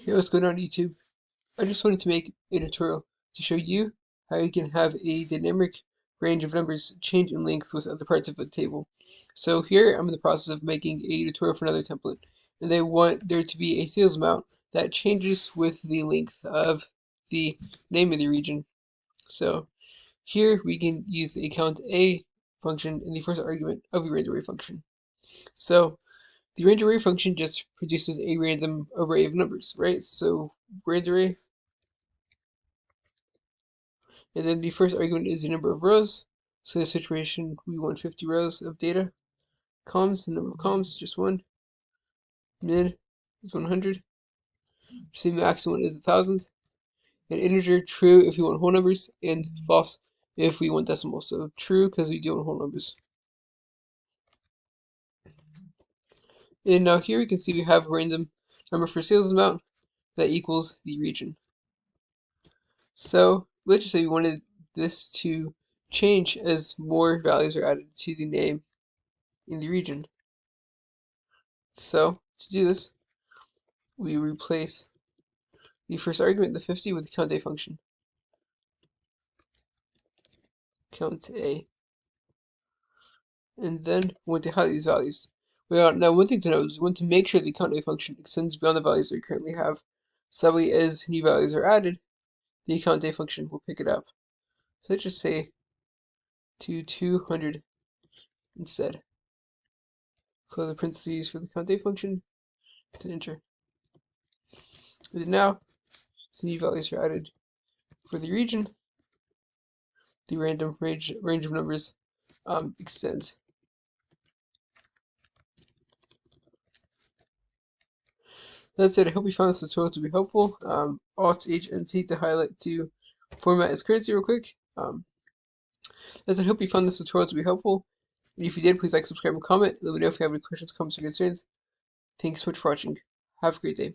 Hey, what's going on YouTube? I just wanted to make a tutorial to show you how you can have a dynamic range of numbers change in length with other parts of a table. So here I'm in the process of making a tutorial for another template, and they want there to be a sales amount that changes with the length of the name of the region. So here we can use the count A function in the first argument of the range array function. So the range array function just produces a random array of numbers, right? So range array, and then the first argument is the number of rows. So in this situation, we want 50 rows of data. Columns, the number of columns, just one. Min is 100. The maximum is 1,000. And integer, true if we want whole numbers, and false if we want decimals. So true because we do want whole numbers. And now here we can see we have a random number for sales amount that equals the region. So let's just say we wanted this to change as more values are added to the name in the region. So to do this, we replace the first argument, the 50, with the count A function. Count A. And then we want to highlight these values. Well, now one thing to note is we want to make sure the count A function extends beyond the values we currently have. So that way, as new values are added, the count A function will pick it up. So let's just say to 200 instead. Close the parentheses for the count A function, hit enter. And now, as new values are added for the region, the random range of numbers extends. That said, I hope you found this tutorial to be helpful. Alt-H and C to highlight to format as currency real quick. As I hope you found this tutorial to be helpful. And if you did, please like, subscribe, and comment. Let me know if you have any questions, comments, or concerns. Thanks so much for watching. Have a great day.